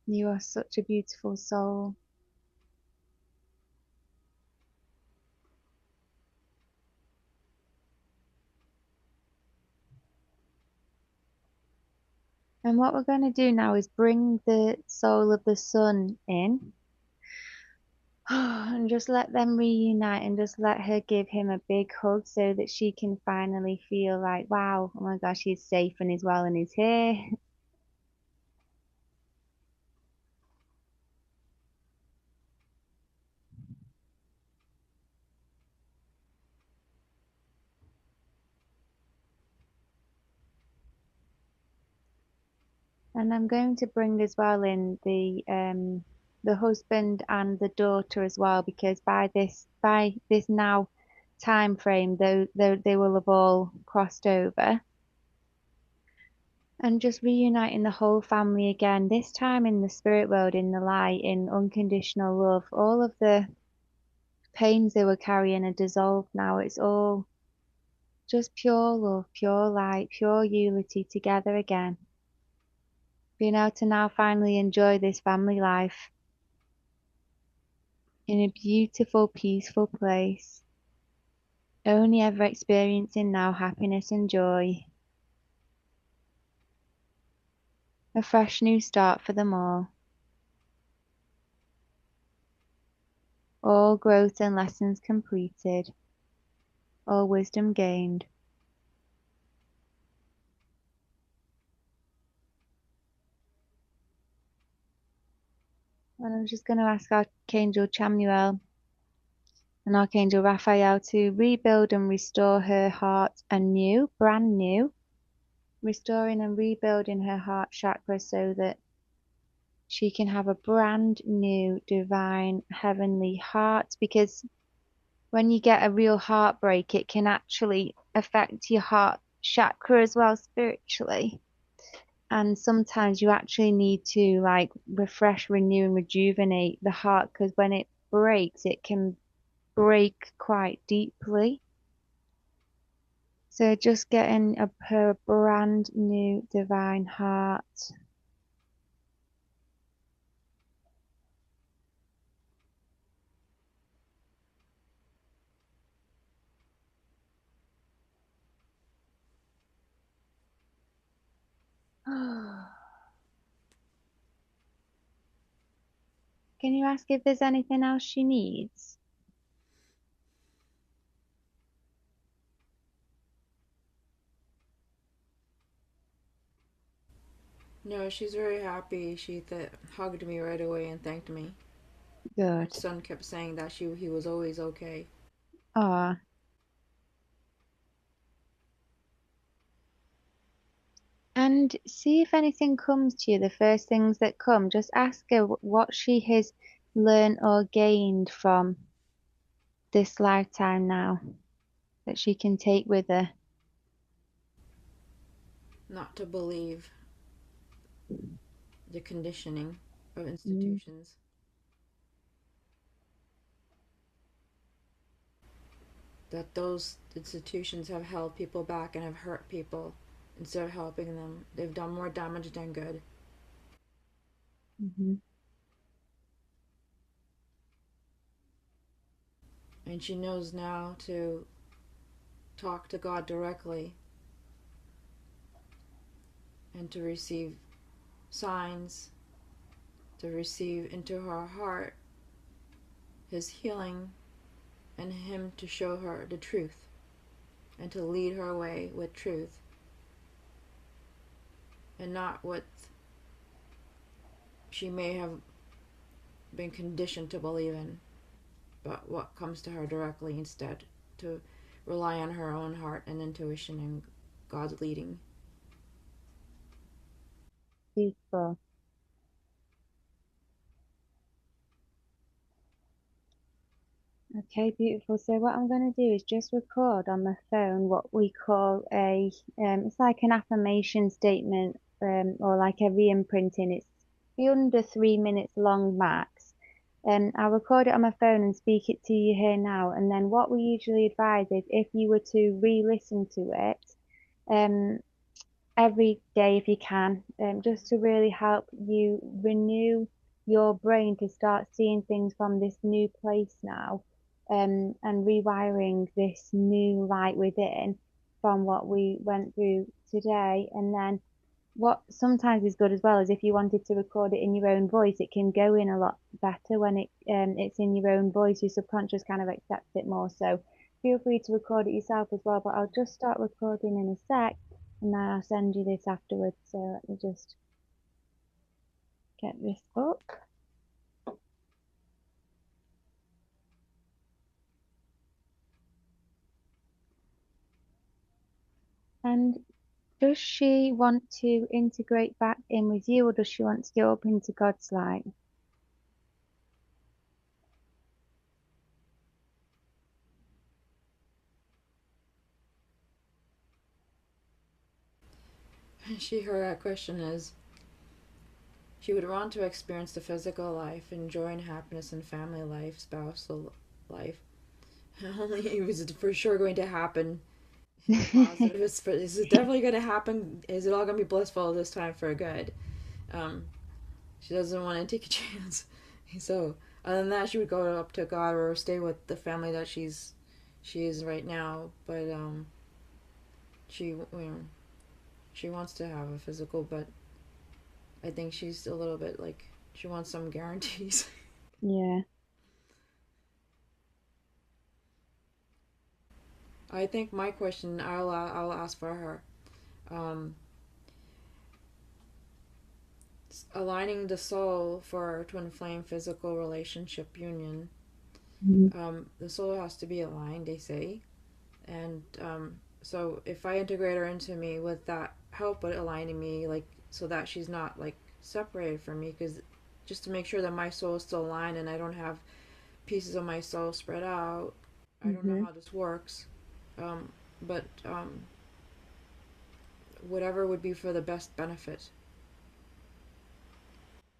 You are such a beautiful soul. And what we're going to do now is bring the soul of the sun in and just let them reunite, and just let her give him a big hug so that she can finally feel like, wow, oh my gosh, he's safe and he's well and he's here. And I'm going to bring as well in the husband and the daughter as well, because by this now time frame, they will have all crossed over. And just reuniting the whole family again, this time in the spirit world, in the light, in unconditional love. All of the pains they were carrying are dissolved now. It's all just pure love, pure light, pure unity together again. Being able to now finally enjoy this family life in a beautiful, peaceful place. Only ever experiencing now happiness and joy. A fresh new start for them all. All growth and lessons completed. All wisdom gained. And I'm just going to ask Archangel Chamuel and Archangel Raphael to rebuild and restore her heart anew, brand new, restoring and rebuilding her heart chakra so that she can have a brand new divine heavenly heart, because when you get a real heartbreak, it can actually affect your heart chakra as well spiritually. And sometimes you actually need to like refresh, renew, and rejuvenate the heart because when it breaks, it can break quite deeply. So just getting her brand new divine heart. Can you ask if there's anything else she needs? No, she's very happy. She hugged me right away and thanked me. Her Good. son kept saying that he was always okay. Ah, and see if anything comes to you, the first things that come. Just ask her what she has learned or gained from this lifetime now that she can take with her. Not to believe the conditioning of Mm, institutions. That those institutions have held people back and have hurt people instead of helping them. They've done more damage than good. mhm. And she knows now to talk to God directly and to receive signs, to receive into her heart His healing and Him to show her the truth and to lead her away with truth and not what she may have been conditioned to believe in, but what comes to her directly instead, to rely on her own heart and intuition and God's leading. Beautiful. Okay, beautiful. So what I'm going to do is just record on the phone what we call it's like an affirmation statement, or like a re-imprinting. It's be under 3 minutes long max. I'll record it on my phone and speak it to you here now. And then what we usually advise is if you were to re-listen to it, um, every day if you can, just to really help you renew your brain to start seeing things from this new place now, and rewiring this new light within from what we went through today. And then what sometimes is good as well is if you wanted to record it in your own voice, it can go in a lot better when it's in your own voice. Your subconscious kind of accepts it more. So feel free to record it yourself as well. But I'll just start recording in a sec, and then I'll send you this afterwards. So let me just get this up. And does she want to integrate back in with you, or does she want to go up into God's light? Her question is, she would want to experience the physical life, and joy and happiness in family life, spousal life. Only it was for sure going to happen in the positive. This is definitely going to happen. Is it all going to be blissful this time for good? Um, she doesn't want to take a chance. So other than that, she would go up to God or stay with the family that she is right now. But she wants to have a physical, but I think she's a little bit like she wants some guarantees. Yeah. I think my question I'll ask for her. Um, Aligning the soul for twin flame physical relationship union. Mhm. The soul has to be aligned, they say, and so if I integrate her into me with that help with aligning me, like so that she's not like separated from me, because just to make sure that my soul is still aligned and I don't have pieces of my soul spread out. I don't know Hmm. how this works, but whatever would be for the best benefit.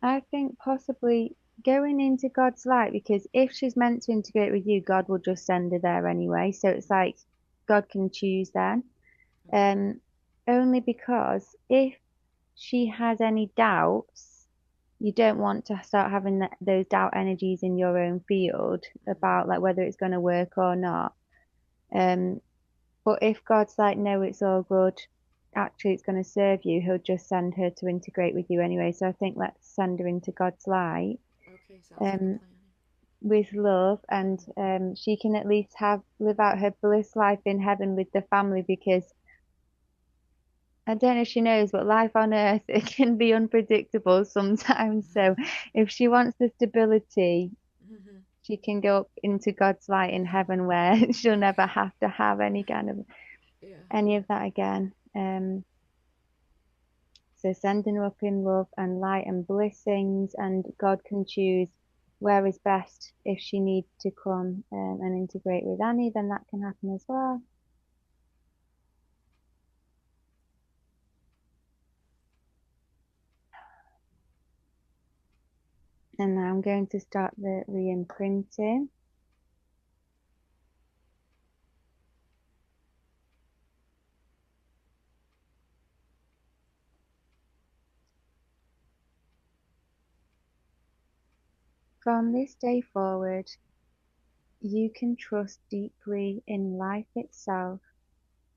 I think possibly going into God's light, because if she's meant to integrate with you, God will just send her there anyway. So it's like God can choose then. Okay. Um, Only because if she has any doubts, you don't want to start having those doubt energies in your own field about Mm-hmm. like whether it's going to work or not. Um, but if God's like, no, it's all good, actually it's going to serve you, he'll just send her to integrate with you anyway. So I think let's send her into God's light, Okay, sounds like a um, plan. with love, and Mm-hmm. she can at least have live out her bliss life in heaven with the family because I don't know if she knows, but life on earth it can be unpredictable sometimes. So if she wants the stability, Mm-hmm. she can go up into God's light in heaven where she'll never Okay. have to have any kind of Yeah. any of that again. So sending her up in love and light and blessings, and God can choose where is best. If she needs to come and integrate with Annie, then that can happen as well. And now I'm going to start the re-imprinting. From this day forward, you can trust deeply in life itself.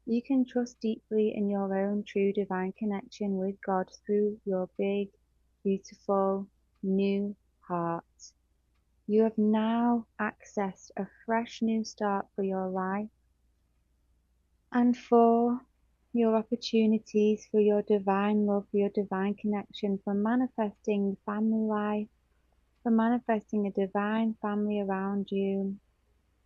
You can trust deeply in your own true divine connection with God through your big, beautiful, new heart. You have now accessed a fresh new start for your life and for your opportunities, for your divine love, for your divine connection, for manifesting family life, for manifesting a divine family around you,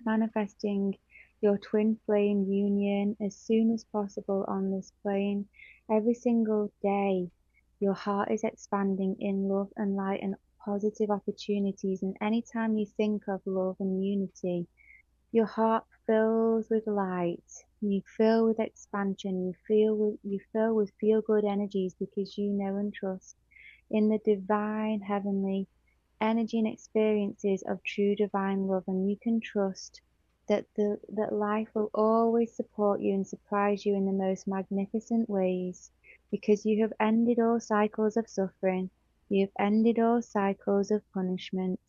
manifesting your twin flame union as soon as possible on this plane. Every single day, your heart is expanding in love and light and positive opportunities. And anytime you think of love and unity, your heart fills with light. You fill with expansion. You fill with feel good energies because you know and trust in the divine heavenly energy and experiences of true divine love, and you can trust that life will always support you and surprise you in the most magnificent ways because you have ended all cycles of suffering. You have ended all cycles of punishment.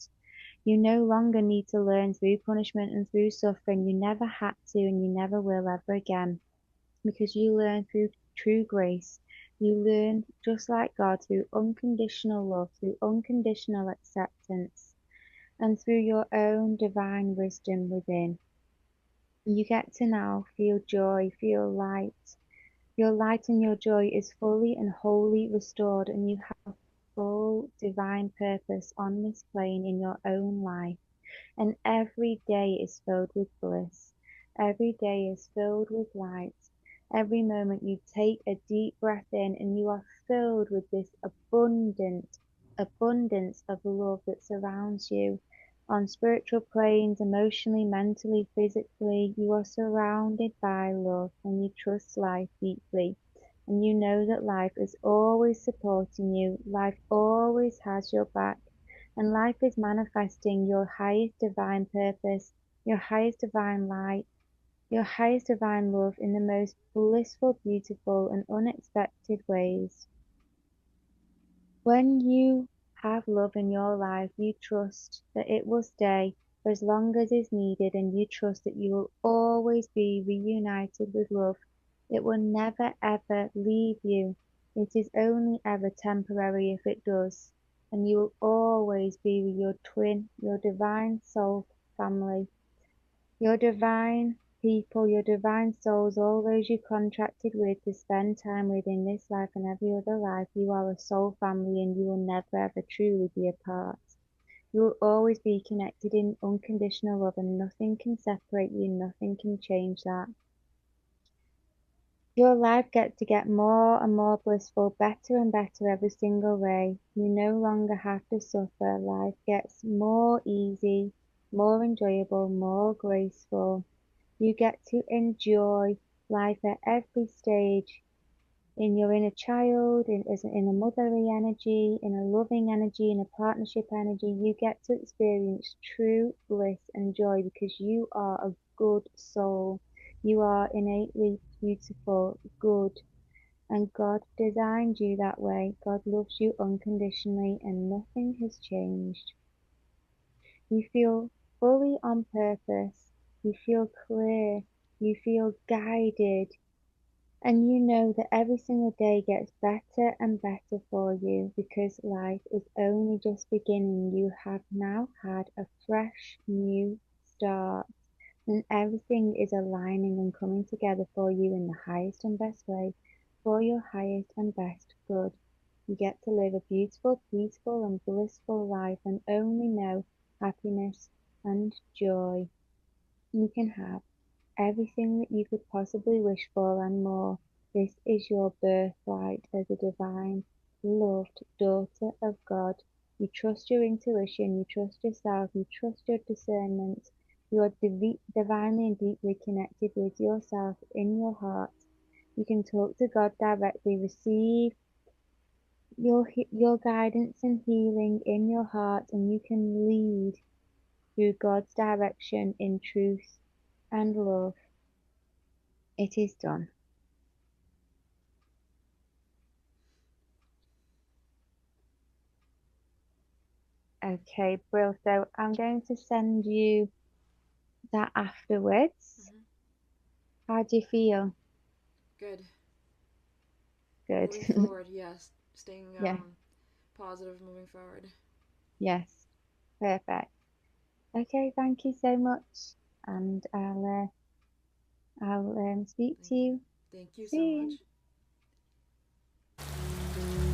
You no longer need to learn through punishment and through suffering. You never had to and you never will ever again because you learn through true grace. You learn just like God through unconditional love, through unconditional acceptance, and through your own divine wisdom within. You get to now feel joy, feel light. Your light and your joy is fully and wholly restored, and you have full divine purpose on this plane in your own life. And every day is filled with bliss. Every day is filled with light. Every moment you take a deep breath in and you are filled with this abundance of love that surrounds you. On spiritual planes, emotionally, mentally, physically, you are surrounded by love and you trust life deeply. And you know that life is always supporting you. Life always has your back and life is manifesting your highest divine purpose, your highest divine light, your highest divine love in the most blissful, beautiful, and unexpected ways. When you have love in your life, you trust that it will stay for as long as is needed, and you trust that you will always be reunited with love. It will never ever leave you. It is only ever temporary if it does, and you will always be with your twin, your divine soul family, your divine people, your divine souls, all those you contracted with to spend time with in this life and every other life. You are a soul family and you will never ever truly be apart. You will always be connected in unconditional love and nothing can separate you, nothing can change that. Your life gets to get more and more blissful, better and better every single way. You no longer have to suffer. Life gets more easy. more enjoyable, more graceful. You get to enjoy life at every stage in your inner child, in a motherly energy, in a loving energy, in a partnership energy. You get to experience true bliss and joy because you are a good soul. You are innately beautiful, good, and God designed you that way. God loves you unconditionally, and nothing has changed. You feel fully on purpose. You feel clear. You feel guided. And you know that every single day gets better and better for you because life is only just beginning. You have now had a fresh new start, and everything is aligning and coming together for you in the highest and best way, for your highest and best good. You get to live a beautiful, peaceful, and blissful life and only know happiness and joy. You can have everything that you could possibly wish for and more. This is your birthright as a divine, loved daughter of God. You trust your intuition, you trust yourself, you trust your discernment. You are divinely and deeply connected with yourself in your heart. You can talk to God directly, receive your guidance and healing in your heart, and you can lead through God's direction in truth and love. It is done. Okay, Brill. So I'm going to send you that afterwards. Hmm. How do you feel? Good. Good. Moving forward, yes. Staying Yeah. positive, moving forward. Yes. Perfect. Okay. Thank you so much, and I'll speak to Thank you. you Thank you so much. soon.